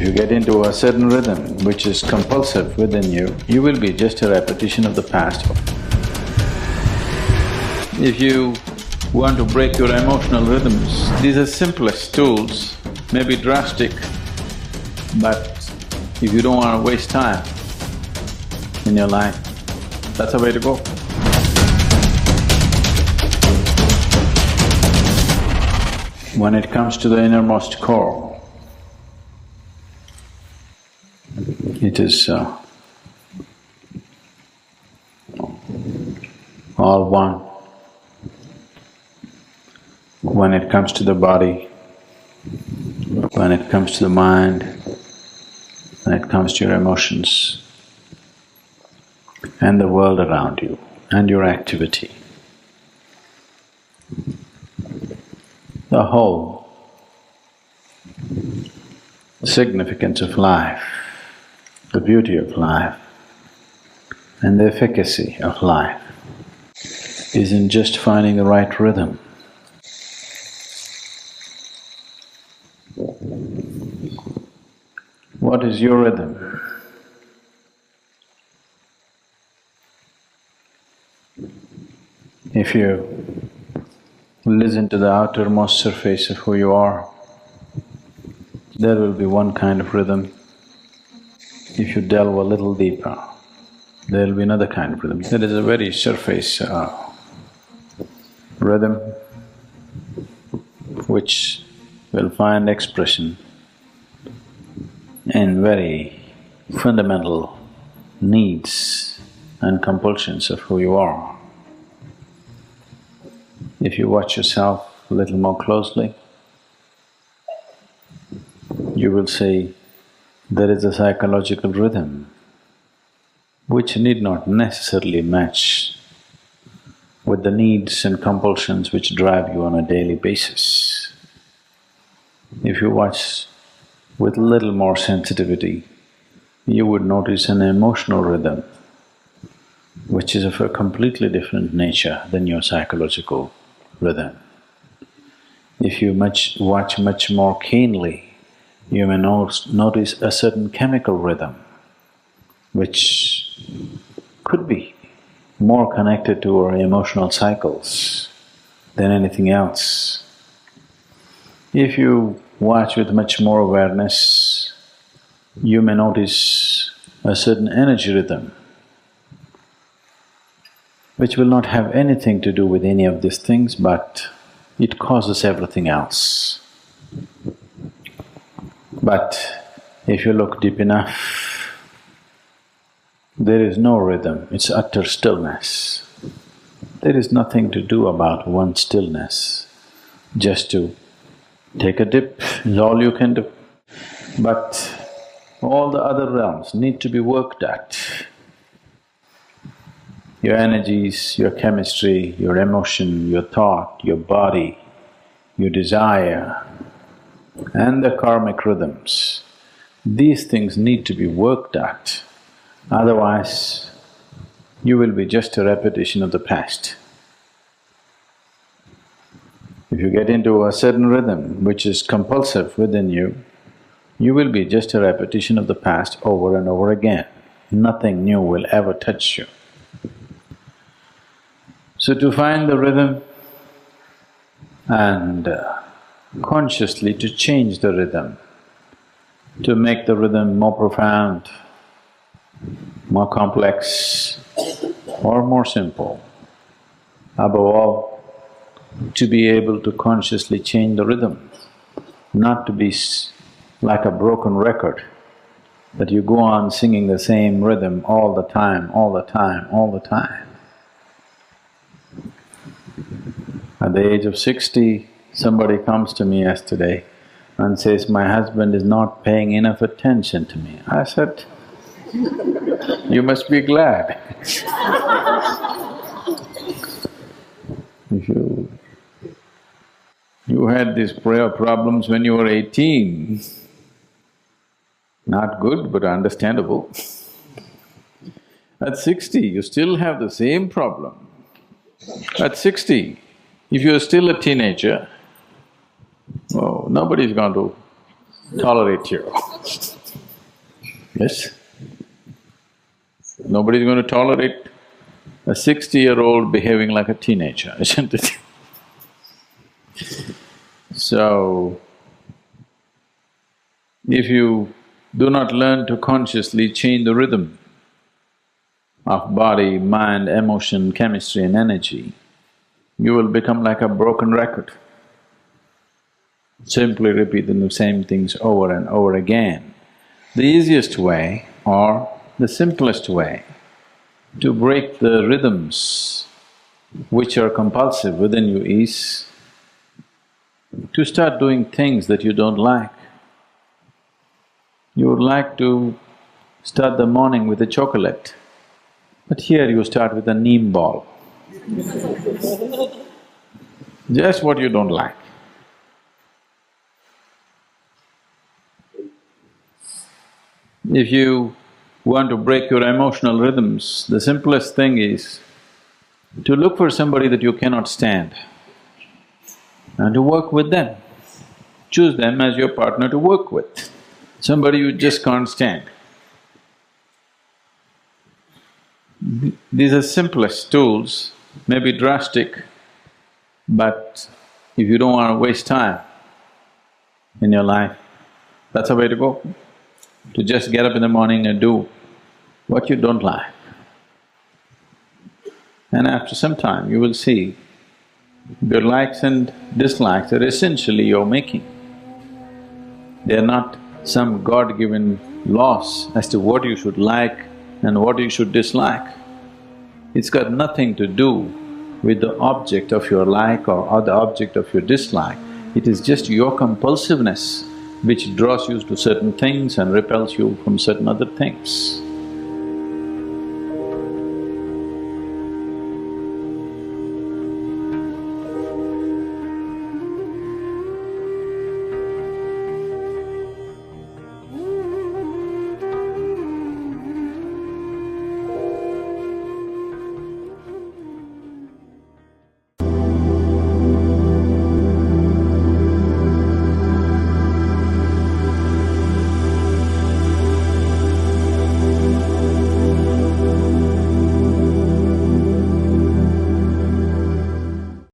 If you get into a certain rhythm which is compulsive within you, you will be just a repetition of the past. If you want to break your emotional rhythms, these are simplest tools, maybe drastic, but if you don't want to waste time in your life, that's the way to go. When it comes to the innermost core, it is all one. When it comes to the body, when it comes to the mind, when it comes to your emotions and the world around you and your activity, the whole significance of life, the beauty of life and the efficacy of life is in just finding the right rhythm. What is your rhythm? If you listen to the outermost surface of who you are, there will be one kind of rhythm. If you delve a little deeper, there will be another kind of rhythm. There is a very surface rhythm which will find expression in very fundamental needs and compulsions of who you are. If you watch yourself a little more closely, you will see there is a psychological rhythm which need not necessarily match with the needs and compulsions which drive you on a daily basis. If you watch with little more sensitivity, you would notice an emotional rhythm which is of a completely different nature than your psychological rhythm. If you watch much more keenly, you may notice a certain chemical rhythm which could be more connected to our emotional cycles than anything else. If you watch with much more awareness, you may notice a certain energy rhythm which will not have anything to do with any of these things, but it causes everything else. But if you look deep enough, there is no rhythm, it's utter stillness. There is nothing to do about one stillness, just to take a dip is all you can do. But all the other realms need to be worked at. Your energies, your chemistry, your emotion, your thought, your body, your desire, and the karmic rhythms, these things need to be worked at, otherwise you will be just a repetition of the past. If you get into a certain rhythm which is compulsive within you, you will be just a repetition of the past over and over again. Nothing new will ever touch you. So to find the rhythm and consciously to change the rhythm, to make the rhythm more profound, more complex or more simple, above all, to be able to consciously change the rhythm, not to be like a broken record, that you go on singing the same rhythm all the time, all the time, all the time. At the age of 60, somebody comes to me yesterday and says, my husband is not paying enough attention to me. I said, you must be glad. If you had these prayer problems when you were 18, not good but understandable. At 60, you still have the same problem. At 60, if you're still a teenager, oh, nobody's going to tolerate you. Yes? Nobody's going to tolerate a 60-year-old behaving like a teenager, isn't it? So, if you do not learn to consciously change the rhythm of body, mind, emotion, chemistry and energy, you will become like a broken record, simply repeating the same things over and over again. The easiest way or the simplest way to break the rhythms which are compulsive within you is to start doing things that you don't like. You would like to start the morning with a chocolate, but here you start with a neem ball. Just what you don't like. If you want to break your emotional rhythms, the simplest thing is to look for somebody that you cannot stand and to work with them. Choose them as your partner to work with, somebody you just can't stand. These are simplest tools, may be drastic, but if you don't want to waste time in your life, that's the way to go. To just get up in the morning and do what you don't like. And after some time, you will see your likes and dislikes are essentially your making. They are not some God-given laws as to what you should like and what you should dislike. It's got nothing to do with the object of your like or the object of your dislike. It is just your compulsiveness which draws you to certain things and repels you from certain other things.